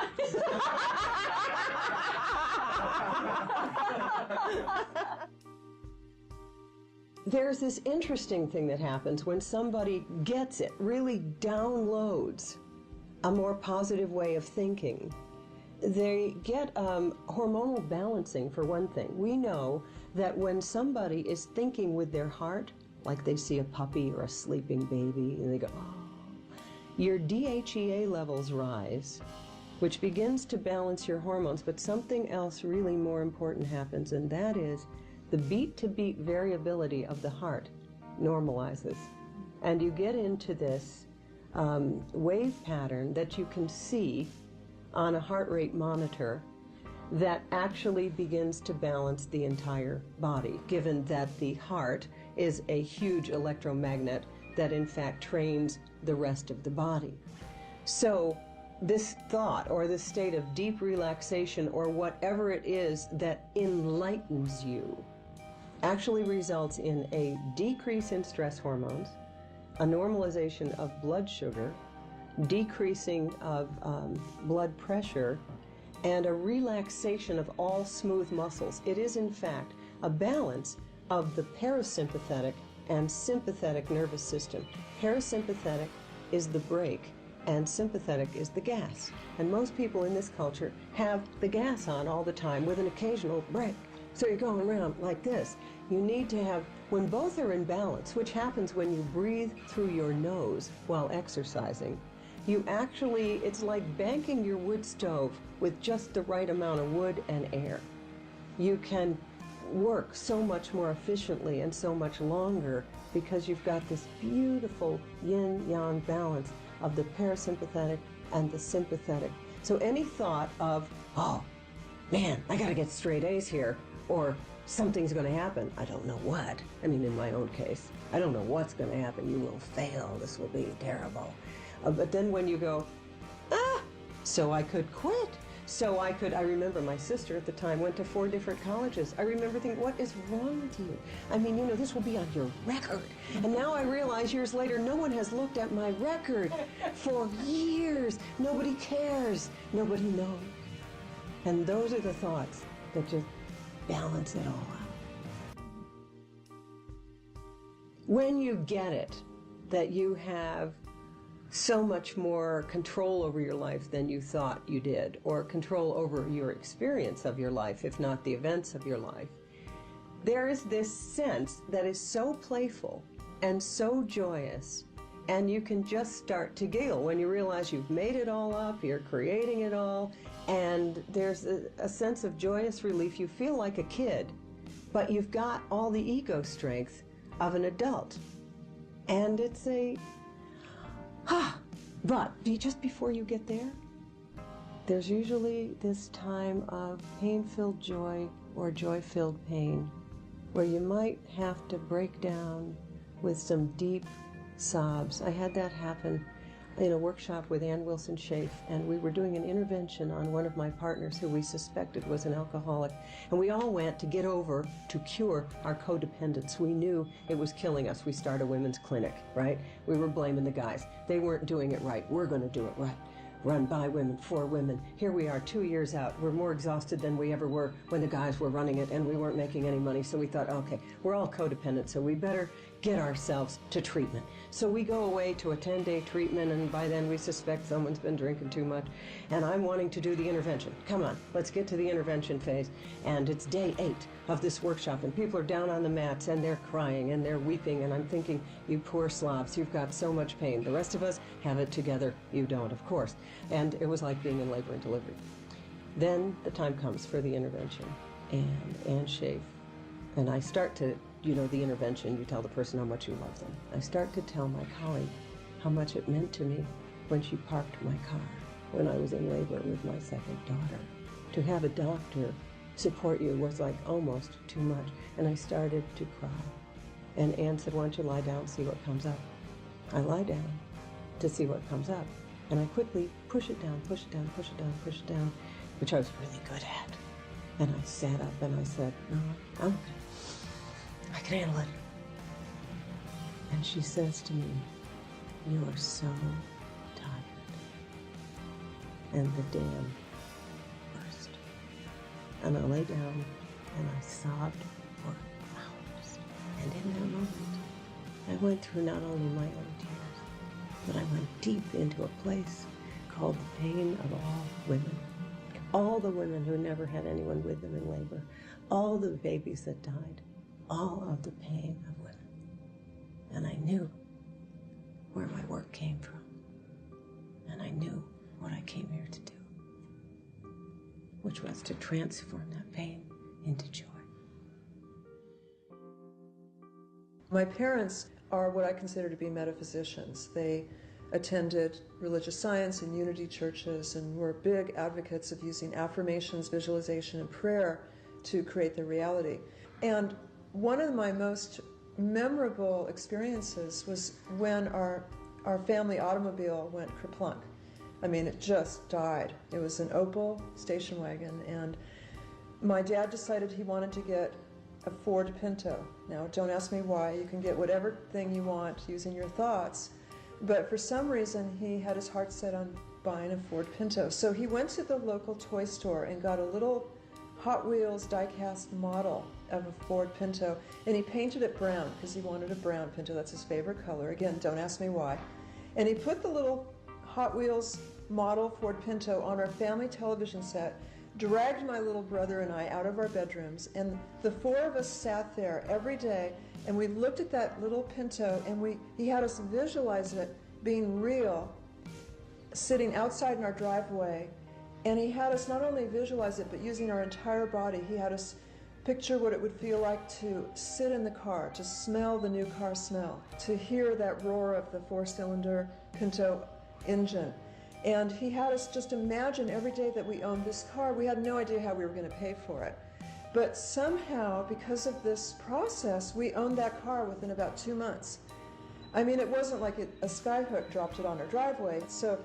There's this interesting thing that happens when somebody gets it, really downloads a more positive way of thinking. They get hormonal balancing, for one thing. We know that when somebody is thinking with their heart, like they see a puppy or a sleeping baby, and they go, oh, your DHEA levels rise, which begins to balance your hormones, but something else really more important happens, and that is the beat-to-beat variability of the heart normalizes. And you get into this wave pattern that you can see on a heart rate monitor that actually begins to balance the entire body, given that the heart is a huge electromagnet that in fact trains the rest of the body. So this thought or this state of deep relaxation or whatever it is that enlightens you actually results in a decrease in stress hormones, a normalization of blood sugar, decreasing of blood pressure, and a relaxation of all smooth muscles. It is, in fact, a balance of the parasympathetic and sympathetic nervous system. Parasympathetic is the brake, and sympathetic is the gas. And most people in this culture have the gas on all the time with an occasional brake. So you're going around like this. You need to have, when both are in balance, which happens when you breathe through your nose while exercising, you actually, it's like banking your wood stove with just the right amount of wood and air. You can work so much more efficiently and so much longer because you've got this beautiful yin-yang balance of the parasympathetic and the sympathetic. So any thought of, oh, man, I gotta get straight A's here, or something's gonna happen, I don't know what. I mean, in my own case, I don't know what's gonna happen. You will fail, this will be terrible. But then when you go, so I could quit. So I remember my sister at the time went to 4 different colleges. I remember thinking, what is wrong with you? I mean, you know, this will be on your record. And now I realize years later, no one has looked at my record for years. Nobody cares. Nobody knows. And those are the thoughts that just balance it all out. When you get it, that you have so much more control over your life than you thought you did, or control over your experience of your life, if not the events of your life, there is this sense that is so playful and so joyous And you can just start to giggle when you realize you've made it all up, you're creating it all, and there's a sense of joyous relief. You feel like a kid, but you've got all the ego strength of an adult. And it's but just before you get there, there's usually this time of pain-filled joy or joy-filled pain, where you might have to break down with some deep sobs. I had that happen in a workshop with Ann Wilson Schaaf, and we were doing an intervention on one of my partners who we suspected was an alcoholic, and we all went to get over, to cure our codependence. We knew it was killing us. We started a women's clinic, right? We were blaming the guys. They weren't doing it right. We're going to do it right. Run by women, for women. Here we are 2 years out. We're more exhausted than we ever were when the guys were running it, and we weren't making any money. So we thought, okay, we're all codependent, so we better get ourselves to treatment. So we go away to a 10-day treatment, and by then we suspect someone's been drinking too much, and I'm wanting to do the intervention. Come on, let's get to the intervention phase. And it's day 8 of this workshop, and people are down on the mats, and they're crying, and they're weeping, and I'm thinking, you poor slobs, you've got so much pain. The rest of us have it together. You don't, of course. And it was like being in labor and delivery. Then the time comes for the intervention, and Ann Schaaf, and I start to, the intervention, you tell the person how much you love them. I start to tell my colleague how much it meant to me when she parked my car when I was in labor with my second daughter. To have a doctor support you was like almost too much, and I started to cry. And Ann said, why don't you lie down and see what comes up? I lie down to see what comes up, and I quickly push it down, push it down, push it down, push it down, which I was really good at. And I sat up and I said, no, I'm okay. I can handle it. And she says to me, you are so tired. And the dam burst. And I lay down and I sobbed for hours. And in that moment, I went through not only my own tears, but I went deep into a place called the pain of all women. All the women who never had anyone with them in labor. All the babies that died. All of the pain of women. And I knew where my work came from. And I knew what I came here to do, which was to transform that pain into joy. My parents are what I consider to be metaphysicians. They attended religious science and unity churches and were big advocates of using affirmations, visualization, and prayer to create their reality. And one of my most memorable experiences was when our family automobile went kerplunk. I mean, it just died. It was an Opel station wagon, and my dad decided he wanted to get a Ford Pinto. Now, don't ask me why. You can get whatever thing you want using your thoughts. But for some reason, he had his heart set on buying a Ford Pinto. So he went to the local toy store and got a little Hot Wheels die-cast model of a Ford Pinto, and he painted it brown because he wanted a brown Pinto. That's his favorite color. Again, don't ask me why. And he put the little Hot Wheels model Ford Pinto on our family television set, dragged my little brother and I out of our bedrooms, and the 4 of us sat there every day, and we looked at that little Pinto, and he had us visualize it being real, sitting outside in our driveway. And he had us not only visualize it, but using our entire body. He had us picture what it would feel like to sit in the car, to smell the new car smell, to hear that roar of the 4-cylinder Pinto engine. And he had us just imagine every day that we owned this car. We had no idea how we were going to pay for it. But somehow, because of this process, we owned that car within about 2 months. I mean, it wasn't like a skyhook dropped it on our driveway. So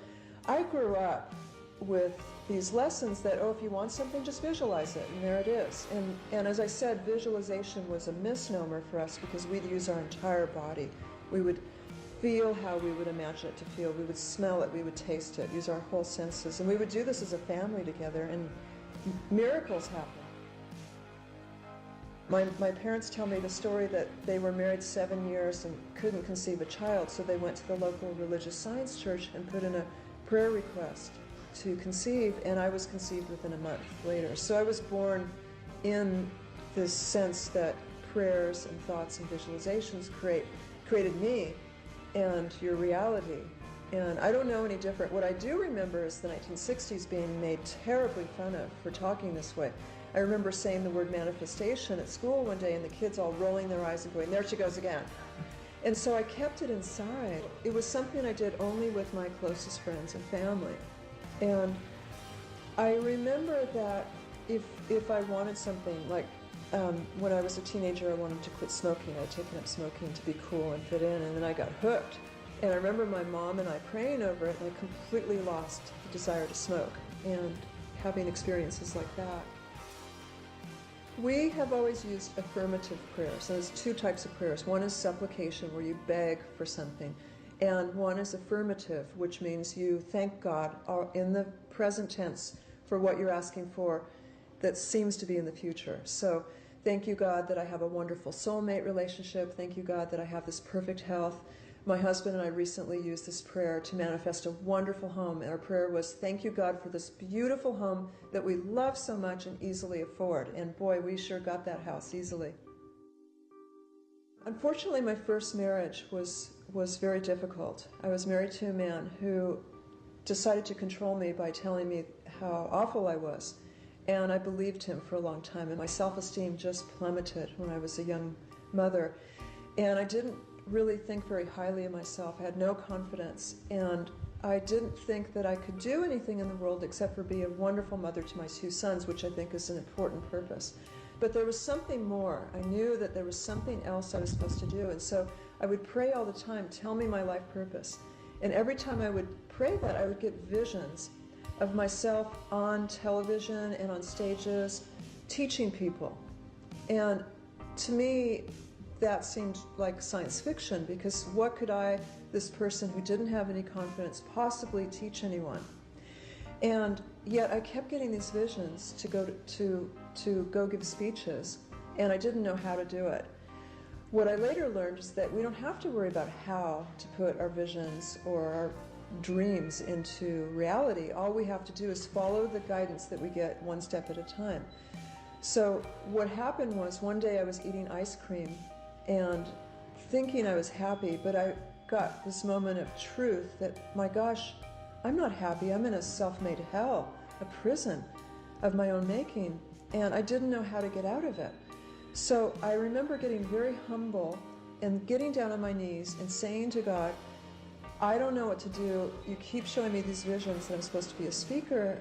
I grew up with these lessons that, if you want something, just visualize it, and there it is. And as I said, visualization was a misnomer for us because we'd use our entire body. We would feel how we would imagine it to feel. We would smell it, we would taste it, use our whole senses. And we would do this as a family together, and miracles happen. My parents tell me the story that they were married 7 years and couldn't conceive a child, so they went to the local religious science church and put in a prayer request to conceive, and I was conceived within a month later. So I was born in this sense that prayers and thoughts and visualizations created me, and your reality. And I don't know any different. What I do remember is the 1960s being made terribly fun of for talking this way. I remember saying the word manifestation at school one day and the kids all rolling their eyes and going, there she goes again. And so I kept it inside. It was something I did only with my closest friends and family. And I remember that if I wanted something, like when I was a teenager, I wanted to quit smoking. I'd taken up smoking to be cool and fit in, and then I got hooked. And I remember my mom and I praying over it, and I completely lost the desire to smoke and having experiences like that. We have always used affirmative prayers. There's two types of prayers. One is supplication, where you beg for something. And one is affirmative, which means you thank God in the present tense for what you're asking for that seems to be in the future. So, thank you, God, that I have a wonderful soulmate relationship. Thank you, God, that I have this perfect health. My husband and I recently used this prayer to manifest a wonderful home. And our prayer was, thank you, God, for this beautiful home that we love so much and easily afford. And boy, we sure got that house easily. Unfortunately, my first marriage was very difficult. I was married to a man who decided to control me by telling me how awful I was. And I believed him for a long time. And my self-esteem just plummeted when I was a young mother. And I didn't really think very highly of myself. I had no confidence, and I didn't think that I could do anything in the world except for be a wonderful mother to my two sons, which I think is an important purpose. But there was something more. I knew that there was something else I was supposed to do, and so I would pray all the time, tell me my life purpose. And every time I would pray that, I would get visions of myself on television and on stages teaching people. And to me, that seemed like science fiction, because what could I, this person who didn't have any confidence, possibly teach anyone? And yet I kept getting these visions to go give speeches, and I didn't know how to do it. What I later learned is that we don't have to worry about how to put our visions or our dreams into reality. All we have to do is follow the guidance that we get one step at a time. So what happened was, one day I was eating ice cream and thinking I was happy, but I got this moment of truth that, my gosh, I'm not happy. I'm in a self-made hell, a prison of my own making, and I didn't know how to get out of it. So I remember getting very humble and getting down on my knees and saying to God, I don't know what to do. You keep showing me these visions that I'm supposed to be a speaker.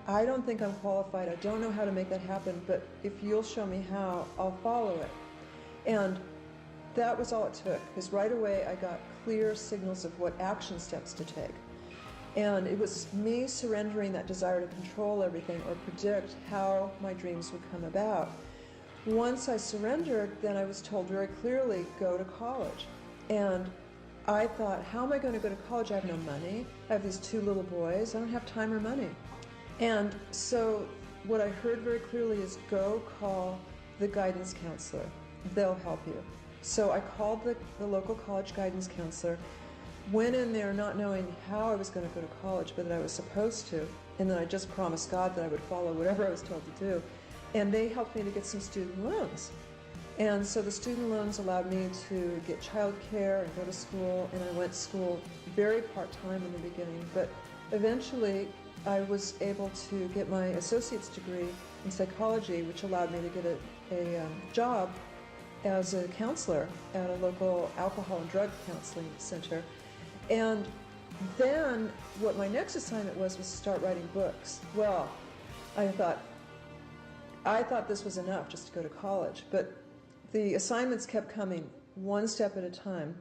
I don't think I'm qualified. I don't know how to make that happen, but if you'll show me how, I'll follow it. And that was all it took, because right away I got clear signals of what action steps to take. And it was me surrendering that desire to control everything or predict how my dreams would come about. Once I surrendered, then I was told very clearly, go to college. And I thought, how am I going to go to college? I have no money. I have these two little boys. I don't have time or money. And so what I heard very clearly is, go call the guidance counselor. They'll help you. So I called the local college guidance counselor, went in there not knowing how I was going to go to college, but that I was supposed to, and then I just promised God that I would follow whatever I was told to do. And they helped me to get some student loans. And so the student loans allowed me to get child care and go to school, and I went to school very part-time in the beginning, but eventually I was able to get my associate's degree in psychology, which allowed me to get a job as a counselor at a local alcohol and drug counseling center. And then what my next assignment was to start writing books. Well, I thought this was enough just to go to college, but the assignments kept coming one step at a time.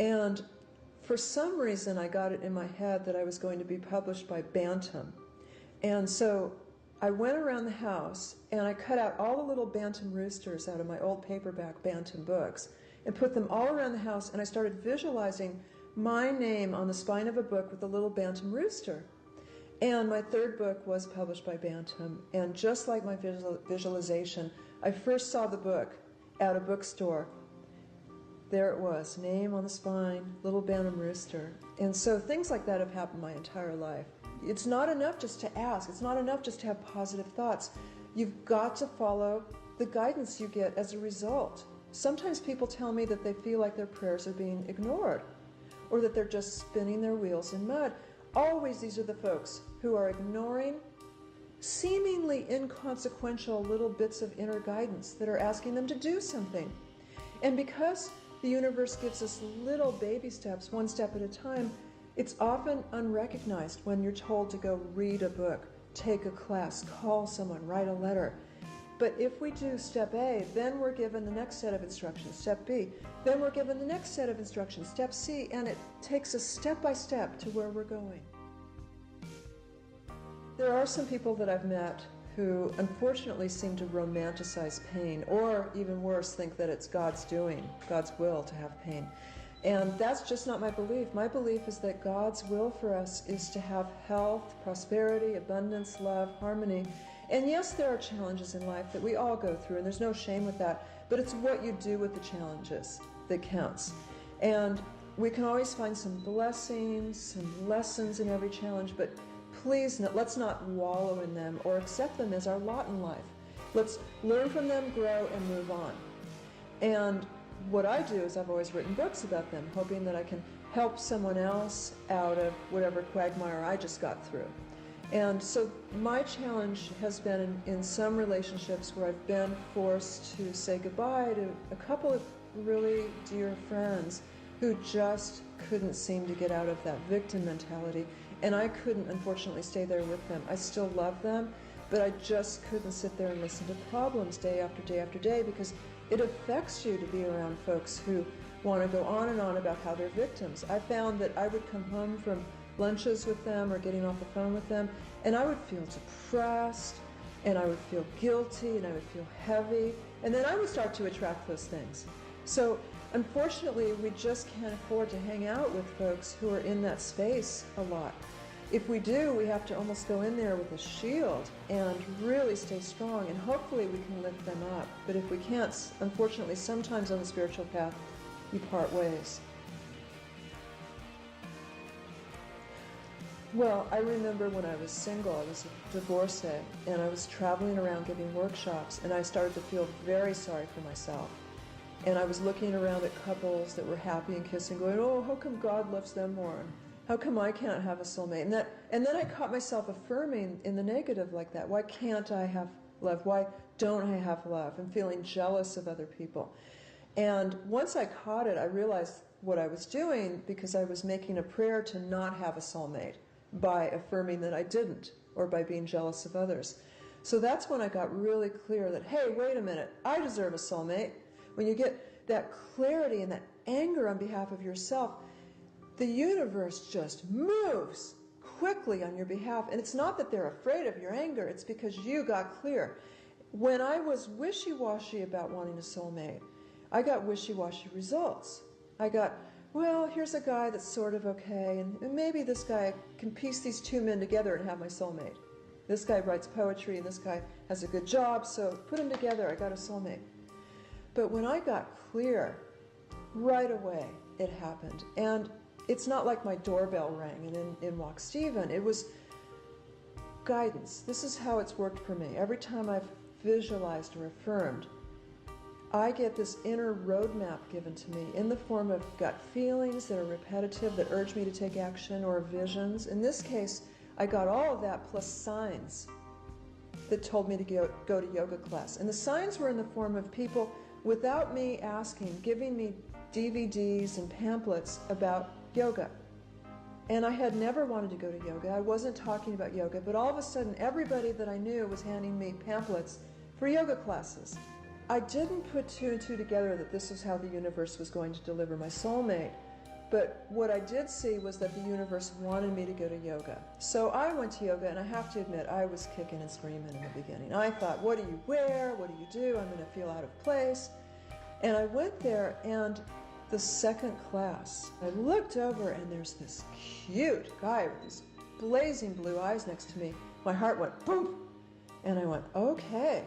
And for some reason, I got it in my head that I was going to be published by Bantam. And so I went around the house and I cut out all the little Bantam roosters out of my old paperback Bantam books and put them all around the house, and I started visualizing my name on the spine of a book with a little Bantam rooster. And my third book was published by Bantam, and just like my visualization, I first saw the book at a bookstore. There it was, name on the spine, little Bantam rooster. And so things like that have happened my entire life. It's not enough just to ask. It's not enough just to have positive thoughts. You've got to follow the guidance you get as a result. Sometimes people tell me that they feel like their prayers are being ignored. or that they're just spinning their wheels in mud. Always these are the folks who are ignoring seemingly inconsequential little bits of inner guidance that are asking them to do something. And because the universe gives us little baby steps, one step at a time, it's often unrecognized when you're told to go read a book, take a class, call someone, write a letter. But if we do step A, then we're given the next set of instructions, step B. Then we're given the next set of instructions, step C, and it takes us step by step to where we're going. There are some people that I've met who unfortunately seem to romanticize pain, or even worse, think that it's God's doing, God's will to have pain. And that's just not my belief. My belief is that God's will for us is to have health, prosperity, abundance, love, harmony. And yes, there are challenges in life that we all go through, and there's no shame with that, but it's what you do with the challenges that counts. And we can always find some blessings, some lessons in every challenge, but please, let's not wallow in them or accept them as our lot in life. Let's learn from them, grow, and move on. And what I do is I've always written books about them, hoping that I can help someone else out of whatever quagmire I just got through. And so my challenge has been in some relationships where I've been forced to say goodbye to a couple of really dear friends who just couldn't seem to get out of that victim mentality. And I couldn't, unfortunately, stay there with them. I still love them, but I just couldn't sit there and listen to problems day after day after day, because it affects you to be around folks who want to go on and on about how they're victims. I found that I would come home from lunches with them or getting off the phone with them, and I would feel depressed, and I would feel guilty, and I would feel heavy, and then I would start to attract those things. So unfortunately, we just can't afford to hang out with folks who are in that space a lot. If we do, we have to almost go in there with a shield and really stay strong, and hopefully we can lift them up. But if we can't, unfortunately, sometimes on the spiritual path, you part ways. Well, I remember when I was single, I was a divorcee, and I was traveling around giving workshops, and I started to feel very sorry for myself. And I was looking around at couples that were happy and kissing, going, oh, how come God loves them more? How come I can't have a soulmate? And then I caught myself affirming in the negative like that. Why can't I have love? Why don't I have love? I'm feeling jealous of other people. And once I caught it, I realized what I was doing, because I was making a prayer to not have a soulmate by affirming that I didn't, or by being jealous of others. So that's when I got really clear that, hey, wait a minute, I deserve a soulmate. When you get that clarity and that anger on behalf of yourself, the universe just moves quickly on your behalf. And it's not that they're afraid of your anger, it's because you got clear. When I was wishy-washy about wanting a soulmate, I got wishy-washy results. I got, well, here's a guy that's sort of okay, and maybe this guy can piece these two men together and have my soulmate. This guy writes poetry and this guy has a good job, so put them together, I got a soulmate. But when I got clear, right away it happened. And it's not like my doorbell rang and in walked Stephen. It was guidance. This is how it's worked for me. Every time I've visualized or affirmed, I get this inner roadmap given to me in the form of gut feelings that are repetitive, that urge me to take action, or visions. In this case, I got all of that plus signs that told me to go to yoga class. And the signs were in the form of people, without me asking, giving me DVDs and pamphlets about yoga. And I had never wanted to go to yoga. I wasn't talking about yoga, but all of a sudden everybody that I knew was handing me pamphlets for yoga classes. I didn't put two and two together that this is how the universe was going to deliver my soulmate. But what I did see was that the universe wanted me to go to yoga. So I went to yoga, and I have to admit, I was kicking and screaming in the beginning. I thought, what do you wear? What do you do? I'm going to feel out of place. And I went there, and the second class, I looked over, and there's this cute guy with these blazing blue eyes next to me. My heart went boom. And I went, okay,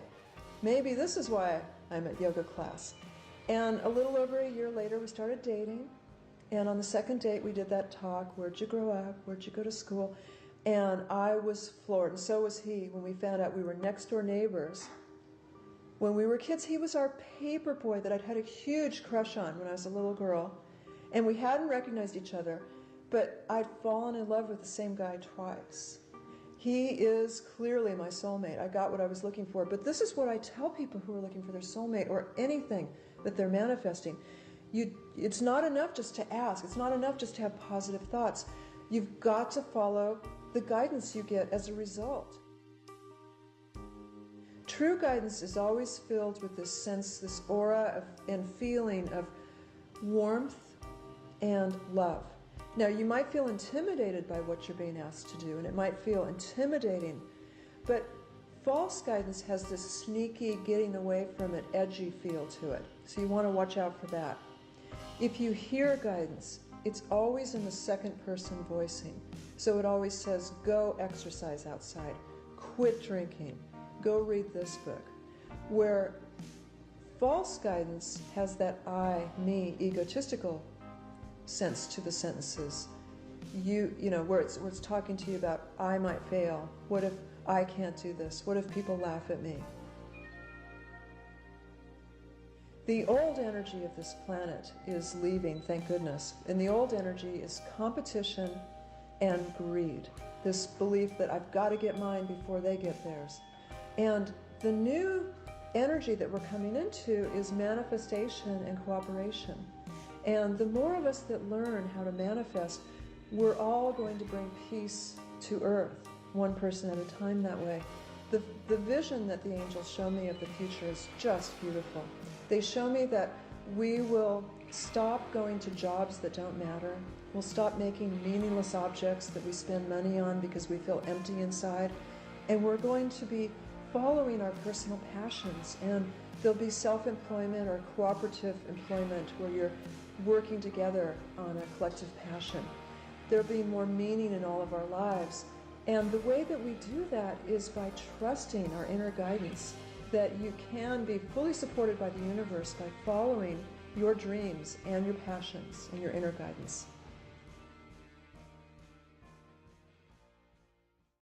maybe this is why I'm at yoga class. And a little over a year later, we started dating. And on the second date, we did that talk, where'd you grow up, where'd you go to school? And I was floored, and so was he, when we found out we were next door neighbors. When we were kids, he was our paper boy that I'd had a huge crush on when I was a little girl. And we hadn't recognized each other, but I'd fallen in love with the same guy twice. He is clearly my soulmate. I got what I was looking for. But this is what I tell people who are looking for their soulmate or anything that they're manifesting. It's not enough just to ask. It's not enough just to have positive thoughts. You've got to follow the guidance you get as a result. True guidance is always filled with this sense, this aura and feeling of warmth and love. Now, you might feel intimidated by what you're being asked to do, and it might feel intimidating, but false guidance has this sneaky, getting away from it, edgy feel to it. So you want to watch out for that. If you hear guidance, it's always in the second person voicing. So it always says, go exercise outside, quit drinking, go read this book. Where false guidance has that I, me, egotistical sense to the sentences. You know, where it's talking to you about, I might fail. What if I can't do this? What if people laugh at me? The old energy of this planet is leaving, thank goodness. And the old energy is competition and greed. This belief that I've got to get mine before they get theirs. And the new energy that we're coming into is manifestation and cooperation. And the more of us that learn how to manifest, we're all going to bring peace to Earth, one person at a time that way. The vision that the angels show me of the future is just beautiful. They show me that we will stop going to jobs that don't matter. We'll stop making meaningless objects that we spend money on because we feel empty inside. And we're going to be following our personal passions. And there'll be self-employment or cooperative employment where you're working together on a collective passion. There'll be more meaning in all of our lives. And the way that we do that is by trusting our inner guidance, that you can be fully supported by the universe by following your dreams and your passions and your inner guidance.